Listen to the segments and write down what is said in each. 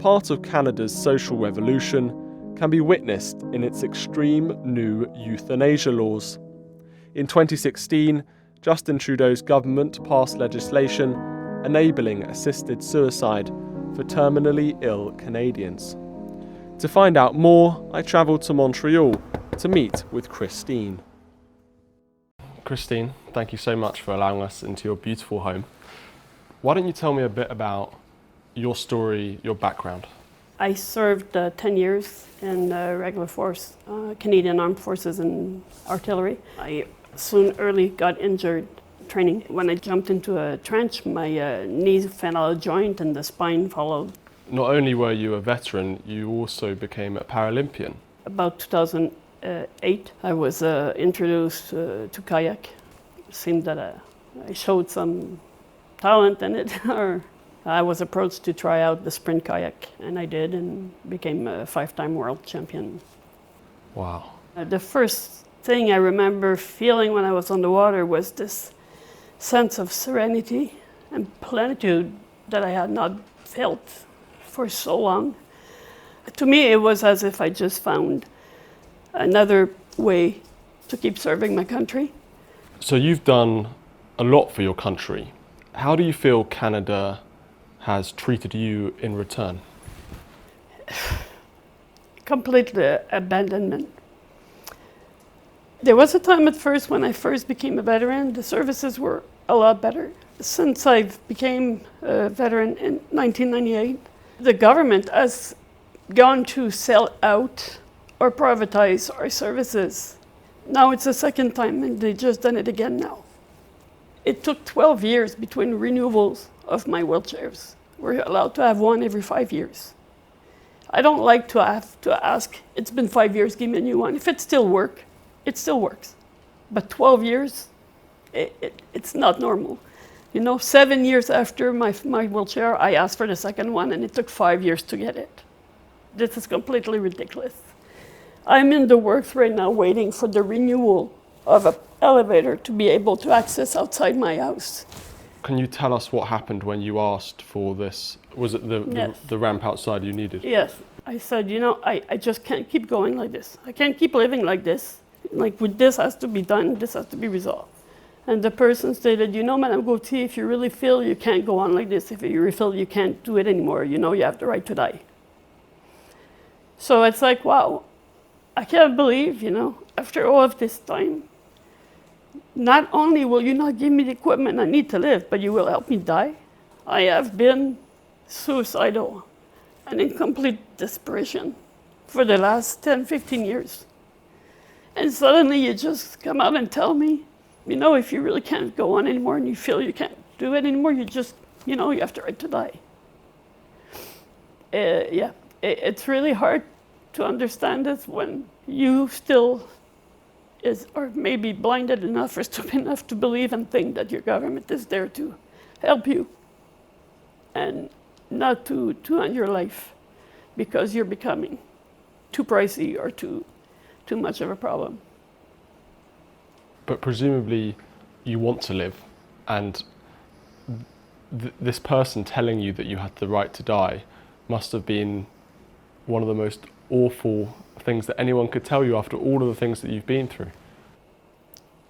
part of Canada's social revolution can be witnessed in its extreme new euthanasia laws. In 2016, Justin Trudeau's government passed legislation enabling assisted suicide for terminally ill Canadians. To find out more, I travelled to Montreal to meet with Christine. Christine, thank you so much for allowing us into your beautiful home. Why don't you tell me a bit about your story, your background? I served 10 years in regular force, Canadian Armed Forces and artillery. I soon early got injured training. When I jumped into a trench, my knee fell out of joint and the spine followed. Not only were you a veteran, you also became a Paralympian. About 2008, I was introduced to kayak. It seemed that I showed some talent in it, or I was approached to try out the sprint kayak, and I did, and became a 5-time world champion. Wow. The first thing I remember feeling when I was on the water was this sense of serenity and plenitude that I had not felt for so long. To me, it was as if I just found another way to keep serving my country. So you've done a lot for your country. How do you feel Canada has treated you in return? Complete abandonment. There was a time at first when I first became a veteran, the services were a lot better. Since I became a veteran in 1998, the government has gone to sell out or privatize our services. Now it's the second time, and they just done it again now. It took 12 years between renewals of my wheelchairs. We're allowed to have one every 5 years. I don't like to have to ask, it's been 5 years, give me a new one. If it still works, it still works. But 12 years, it's not normal. 7 years after my wheelchair, I asked for the second one, and it took 5 years to get it. This is completely ridiculous. I'm in the works right now waiting for the renewal of an elevator to be able to access outside my house. Can you tell us what happened when you asked for this? Was it Yes. the ramp outside you needed? Yes. I said, I just can't keep going like this. I can't keep living like this. This has to be done, this has to be resolved. And the person stated, Madame Gauthier, if you really feel you can't go on like this, if you really feel you can't do it anymore, you have the right to die. So it's like, wow, I can't believe, after all of this time, not only will you not give me the equipment I need to live, but you will help me die. I have been suicidal and in complete desperation for the last 10, 15 years. And suddenly you just come out and tell me, if you really can't go on anymore and you feel you can't do it anymore, you just, you have the right to die. It's really hard to understand this when you still are maybe blinded enough or stupid enough to believe and think that your government is there to help you and not to end your life because you're becoming too pricey or too much of a problem. But presumably you want to live, and this person telling you that you had the right to die must have been one of the most awful things that anyone could tell you after all of the things that you've been through.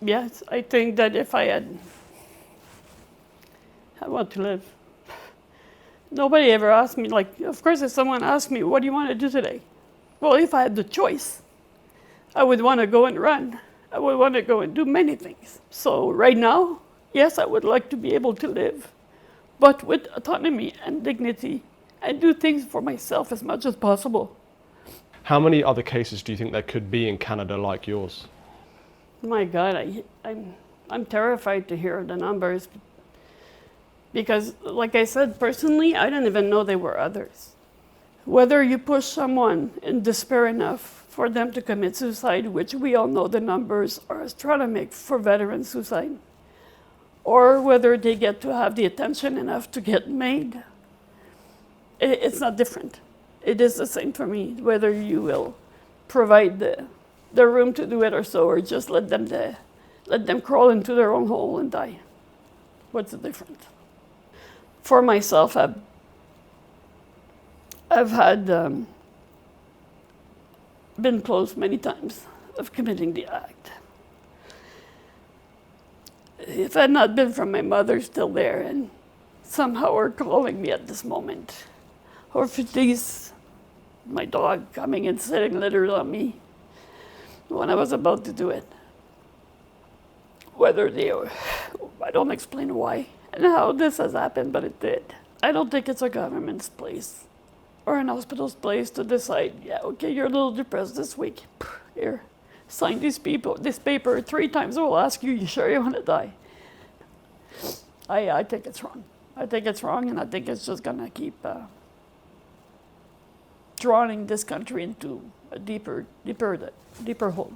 Yes, I think that if I want to live. Nobody ever asked me, of course if someone asked me, what do you want to do today? Well, if I had the choice, I would want to go and run. I would want to go and do many things. So right now, yes, I would like to be able to live, but with autonomy and dignity, and do things for myself as much as possible. How many other cases do you think there could be in Canada like yours? My God, I'm terrified to hear the numbers because, like I said, personally, I didn't even know there were others. Whether you push someone in despair enough for them to commit suicide, which we all know the numbers are astronomical for veteran suicide, or whether they get to have the attention enough to get made, it's not different. It is the same for me, whether you will provide the room to do it or so, or just let them crawl into their own hole and die. What's the difference? For myself, I've I've had been close many times of committing the act. If it had not been for my mother still there and somehow her calling me at this moment, or for these, my dog coming and sitting littered on me when I was about to do it, whether they were, I don't explain why and how this has happened, but it did. I don't think it's a government's place or an hospital's place to decide, yeah, okay, you're a little depressed this week. Here, sign this paper 3 times. We'll ask you, you sure you want to die? I think it's wrong. I think it's wrong, and I think it's just going to keep drawing this country into a deeper hole.